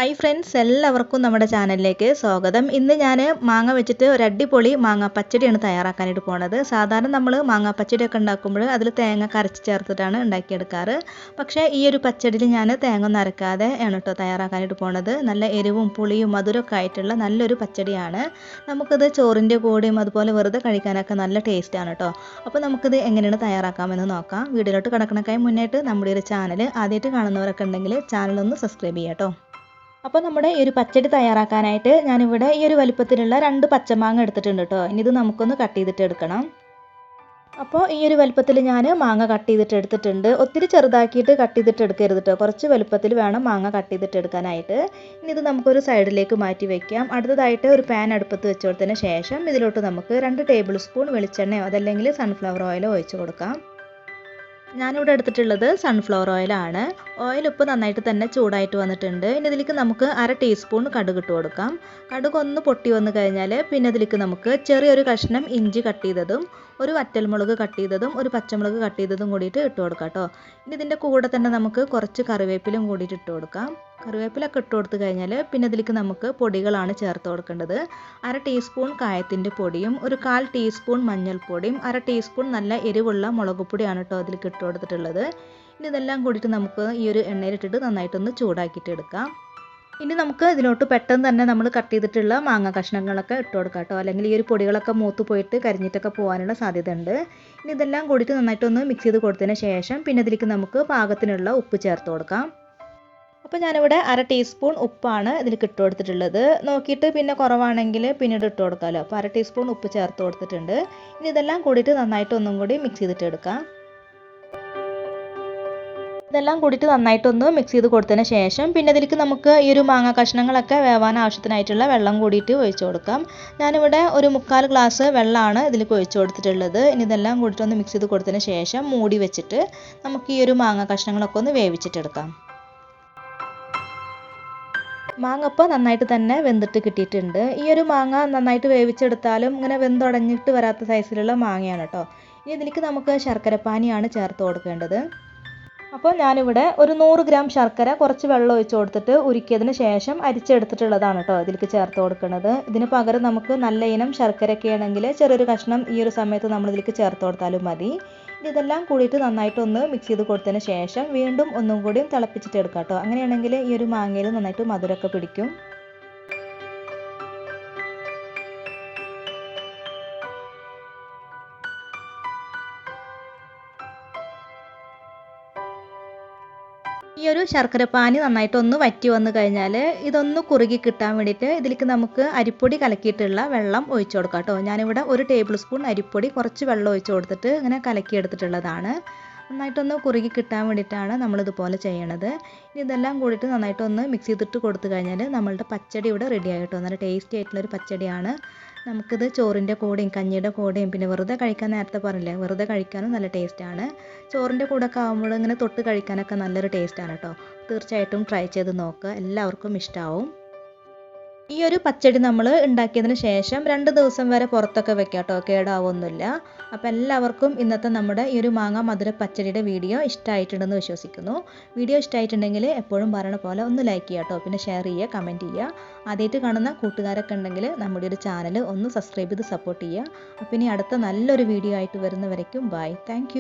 Hi friends, എല്ലാവർക്കും നമ്മുടെ ചാനലിലേക്ക് സ്വാഗതം. ഇന്ന് ഞാൻ മാങ്ങ വെച്ചിട്ട് ഒരു അടിപൊളി മാങ്ങ പച്ചടിയാണ് തയ്യാറാക്കാനായിട്ട് പോണത്. സാധാരണ നമ്മൾ മാങ്ങ പച്ചടിയൊക്കെ ഉണ്ടാക്കുമ്പോൾ അതിൽ തേങ്ങ കരച്ച് ചേർത്തിട്ടാണ് ഉണ്ടാക്കിയെടുക്കാറ്. പക്ഷേ ഈ ഒരു പച്ചടിയിൽ ഞാൻ തേങ്ങ ഒന്നും അരക്കാതെ ആണ് കേട്ടോ തയ്യാറാക്കാനായിട്ട് പോണത്. നല്ല എരിവും പുളിയും മധുരമൊക്കെ ആയിട്ടുള്ള നല്ലൊരു പച്ചടിയാണ്. നമുക്കിത് ചോറിൻ്റെ കൂടെയും അതുപോലെ വെറുതെ കഴിക്കാനൊക്കെ നല്ല ടേസ്റ്റാണ് കേട്ടോ. അപ്പോൾ നമുക്കിത് എങ്ങനെയാണ് തയ്യാറാക്കാമെന്ന് നോക്കാം. വീഡിയോയിലോട്ട് കിടക്കണക്കായി മുന്നേറ്റ് നമ്മുടെ ഒരു ചാനൽ ആദ്യമായിട്ട് കാണുന്നവരൊക്കെ ഉണ്ടെങ്കിൽ ചാനലൊന്ന് സബ്സ്ക്രൈബ് ചെയ്യാം കേട്ടോ. അപ്പോൾ നമ്മുടെ ഈ ഒരു പച്ചടി തയ്യാറാക്കാനായിട്ട് ഞാനിവിടെ ഈ ഒരു വലിപ്പത്തിലുള്ള 2 പച്ചമാങ്ങ എടുത്തിട്ടുണ്ട് കേട്ടോ. ഇനി ഇത് നമുക്കൊന്ന് കട്ട് ചെയ്തിട്ട് എടുക്കണം. അപ്പോൾ ഈ ഒരു വലിപ്പത്തിൽ ഞാൻ മാങ്ങ കട്ട് ചെയ്തിട്ട് എടുത്തിട്ടുണ്ട്. ഒത്തിരി ചെറുതാക്കിയിട്ട് കട്ട് ചെയ്തിട്ട് എടുക്കരുത് കേട്ടോ. കുറച്ച് വലുപ്പത്തിൽ വേണം മാങ്ങ കട്ട് ചെയ്തിട്ട് എടുക്കാനായിട്ട്. ഇനി ഇത് നമുക്കൊരു സൈഡിലേക്ക് മാറ്റി വയ്ക്കാം. അടുത്തതായിട്ട് ഒരു പാൻ അടുപ്പത്ത് വെച്ച് കൊടുത്തതിന് ശേഷം ഇതിലോട്ട് നമുക്ക് 2 ടേബിൾ സ്പൂൺ വെളിച്ചെണ്ണയോ അതല്ലെങ്കിൽ സൺഫ്ലവർ ഓയിലോ ഒഴിച്ച് കൊടുക്കാം. ഞാനിവിടെ എടുത്തിട്ടുള്ളത് സൺഫ്ലവർ ഓയിലാണ്. ഓയിൽ ഇപ്പോൾ നന്നായിട്ട് തന്നെ ചൂടായിട്ട് വന്നിട്ടുണ്ട്. ഇനി ഇതിലേക്ക് നമുക്ക് 1/2 ടീസ്പൂൺ കടുക് ഇട്ട് കൊടുക്കാം. കടുക് ഒന്ന് പൊട്ടി വന്നു കഴിഞ്ഞാൽ പിന്നെ ഇതിലേക്ക് നമുക്ക് ചെറിയൊരു കഷ്ണം ഇഞ്ചി കട്ട് ചെയ്തതും ഒരു വറ്റൽമുളക് കട്ട് ചെയ്തതും ഒരു പച്ചമുളക് കട്ട് ചെയ്തതും കൂടിയിട്ട് ഇട്ട് കൊടുക്കാം കേട്ടോ. ഇനി ഇതിൻ്റെ കൂടെ തന്നെ നമുക്ക് കുറച്ച് കറിവേപ്പിലും കൂടിയിട്ട് ഇട്ട് കൊടുക്കാം. കറിവേപ്പിലൊക്കെ ഇട്ട് കൊടുത്തു കഴിഞ്ഞാൽ പിന്നെ ഇതിലേക്ക് നമുക്ക് പൊടികളാണ് ചേർത്ത് കൊടുക്കേണ്ടത്. 1/2 ടീസ്പൂൺ കായത്തിൻ്റെ പൊടിയും ഒരു 1/4 ടീസ്പൂൺ മഞ്ഞൾപ്പൊടിയും 1/2 ടീസ്പൂൺ നല്ല എരിവുള്ള മുളക് പൊടിയാണ് കേട്ടോ അതിലേക്ക് ഇട്ട് കൊടുത്തിട്ടുള്ളത്. ഇനി ഇതെല്ലാം കൂടിയിട്ട് നമുക്ക് ഈ ഒരു എണ്ണയിലിട്ടിട്ട് നന്നായിട്ടൊന്ന് ചൂടാക്കിയിട്ട് എടുക്കാം. ഇനി നമുക്ക് ഇതിലോട്ട് പെട്ടെന്ന് തന്നെ നമ്മൾ കട്ട് ചെയ്തിട്ടുള്ള മാങ്ങ കഷ്ണങ്ങളൊക്കെ ഇട്ട് കൊടുക്കാം കേട്ടോ. അല്ലെങ്കിൽ ഈ ഒരു പൊടികളൊക്കെ മൂത്ത് പോയിട്ട് കരിഞ്ഞിട്ടൊക്കെ പോകാനുള്ള സാധ്യത ഉണ്ട്. ഇനി ഇതെല്ലാം കൂടിയിട്ട് നന്നായിട്ടൊന്ന് മിക്സ് ചെയ്ത് കൊടുത്തതിന് ശേഷം പിന്നെ ഇതിലേക്ക് നമുക്ക് പാകത്തിനുള്ള ഉപ്പ് ചേർത്ത് കൊടുക്കാം. അപ്പോൾ ഞാനിവിടെ 1/2 ടീസ്പൂൺ ഉപ്പാണ് ഇതിലേക്ക് ഇട്ട് കൊടുത്തിട്ടുള്ളത്. നോക്കിയിട്ട് പിന്നെ കുറവാണെങ്കിൽ പിന്നീട് ഇട്ട് കൊടുക്കാമല്ലോ. അപ്പോൾ 1/2 ടീസ്പൂൺ ഉപ്പ് ചേർത്ത് കൊടുത്തിട്ടുണ്ട്. ഇനി ഇതെല്ലാം കൂടിയിട്ട് നന്നായിട്ട് ഒന്നും കൂടി മിക്സ് ചെയ്തിട്ട് എടുക്കാം. ഇതെല്ലാം കൂടിയിട്ട് നന്നായിട്ടൊന്ന് മിക്സ് ചെയ്ത് കൊടുത്തതിന് ശേഷം പിന്നെ ഇതിലേക്ക് നമുക്ക് ഈ ഒരു മാങ്ങ കഷ്ണങ്ങളൊക്കെ വേവാൻ ആവശ്യത്തിനായിട്ടുള്ള വെള്ളം കൂടിയിട്ട് ഒഴിച്ച് കൊടുക്കാം. ഞാനിവിടെ ഒരു 3/4 ഗ്ലാസ് വെള്ളമാണ് ഇതിലേക്ക് ഒഴിച്ച് കൊടുത്തിട്ടുള്ളത്. ഇനി ഇതെല്ലാം കൂടിയിട്ടൊന്ന് മിക്സ് ചെയ്ത് കൊടുത്തതിന് ശേഷം മൂടി വെച്ചിട്ട് നമുക്ക് ഈ ഒരു മാങ്ങ കഷ്ണങ്ങളൊക്കെ ഒന്ന് വേവിച്ചിട്ടെടുക്കാം. മാങ്ങ ഇപ്പോൾ നന്നായിട്ട് തന്നെ വെന്തിട്ട് കിട്ടിയിട്ടുണ്ട്. ഈ ഒരു മാങ്ങ നന്നായിട്ട് വേവിച്ചെടുത്താലും ഇങ്ങനെ വെന്തുടഞ്ഞിട്ട് വരാത്ത സൈസിലുള്ള മാങ്ങയാണ് കേട്ടോ. ഇനി ഇതിലേക്ക് നമുക്ക് ശർക്കരപ്പാനിയാണ് ചേർത്ത് കൊടുക്കേണ്ടത്. അപ്പോൾ ഞാനിവിടെ ഒരു 100 ഗ്രാം ശർക്കര കുറച്ച് വെള്ളം ഒഴിച്ച് കൊടുത്തിട്ട് ഉരുക്കിയതിന് ശേഷം അരിച്ചെടുത്തിട്ടുള്ളതാണ് കേട്ടോ ഇതിലേക്ക് ചേർത്ത് കൊടുക്കുന്നത്. ഇതിന് പകരം നമുക്ക് നല്ല ഇനം ശർക്കരയൊക്കെ ആണെങ്കിൽ ചെറിയൊരു കഷ്ണം ഈ ഒരു സമയത്ത് നമ്മൾ ഇതിലേക്ക് ചേർത്ത് കൊടുത്താലും മതി. ഇതെല്ലാം കൂടിയിട്ട് നന്നായിട്ടൊന്ന് മിക്സ് ചെയ്ത് കൊടുത്തതിന് ശേഷം വീണ്ടും ഒന്നും കൂടിയും തിളപ്പിച്ചിട്ട് എടുക്കാം കേട്ടോ. അങ്ങനെയാണെങ്കിൽ ഈ ഒരു മാങ്ങയിൽ നന്നായിട്ട് മധുരമൊക്കെ പിടിക്കും. ഈ ഒരു ശർക്കരപ്പാനി നന്നായിട്ടൊന്ന് വറ്റി വന്നു കഴിഞ്ഞാൽ ഇതൊന്ന് കുറുകി കിട്ടാൻ വേണ്ടിയിട്ട് ഇതിലേക്ക് നമുക്ക് അരിപ്പൊടി കലക്കിയിട്ടുള്ള വെള്ളം ഒഴിച്ചു കൊടുക്കാം കേട്ടോ. ഞാനിവിടെ 1 ടേബിൾ സ്പൂൺ അരിപ്പൊടി കുറച്ച് വെള്ളം ഒഴിച്ച് കൊടുത്തിട്ട് ഇങ്ങനെ കലക്കിയെടുത്തിട്ടുള്ളതാണ്. നന്നായിട്ടൊന്ന് കുറുകി കിട്ടാൻ വേണ്ടിയിട്ടാണ് നമ്മളിതുപോലെ ചെയ്യണത്. ഇനി ഇതെല്ലാം കൂടിയിട്ട് നന്നായിട്ടൊന്ന് മിക്സ് ചെയ്തിട്ട് കൊടുത്തു കഴിഞ്ഞാൽ നമ്മളുടെ പച്ചടി ഇവിടെ റെഡി ആയിട്ടോ. നല്ല ടേസ്റ്റി ആയിട്ടുള്ളൊരു പച്ചടിയാണ്. നമുക്കിത് ചോറിൻ്റെ കൂടെയും കഞ്ഞിയുടെ കൂടെയും പിന്നെ വെറുതെ കഴിക്കാൻ നേരത്തെ പറഞ്ഞില്ലേ വെറുതെ കഴിക്കാനും നല്ല ടേസ്റ്റാണ്. ചോറിൻ്റെ കൂടെ ഒക്കെ ആകുമ്പോൾ ഇങ്ങനെ തൊട്ട് കഴിക്കാനൊക്കെ നല്ലൊരു ടേസ്റ്റാണ് കേട്ടോ. തീർച്ചയായിട്ടും ട്രൈ ചെയ്ത് നോക്കുക, എല്ലാവർക്കും ഇഷ്ടമാവും. ഈ ഒരു പച്ചടി നമ്മൾ ഉണ്ടാക്കിയതിന് ശേഷം 2 ദിവസം വരെ പുറത്തൊക്കെ വെക്കാം കേട്ടോ, കേടാവൊന്നുമില്ല. അപ്പോൾ എല്ലാവർക്കും ഇന്നത്തെ നമ്മുടെ ഈ ഒരു മാങ്ങ മധുര പച്ചടിയുടെ വീഡിയോ ഇഷ്ടമായിട്ടുണ്ടെന്ന് വിശ്വസിക്കുന്നു. വീഡിയോ ഇഷ്ടമായിട്ടുണ്ടെങ്കിൽ എപ്പോഴും പറയണ പോലെ ഒന്ന് ലൈക്ക് ചെയ്യുക കേട്ടോ. പിന്നെ ഷെയർ ചെയ്യുക, കമൻറ്റ് ചെയ്യുക. ആദ്യമായിട്ട് കാണുന്ന കൂട്ടുകാരൊക്കെ ഉണ്ടെങ്കിൽ നമ്മുടെ ഒരു ചാനൽ ഒന്ന് സബ്സ്ക്രൈബ് ചെയ്ത് സപ്പോർട്ട് ചെയ്യുക. അപ്പോൾ ഇനി അടുത്ത നല്ലൊരു വീഡിയോ ആയിട്ട് വരുന്നവരേക്കും ബൈ. താങ്ക്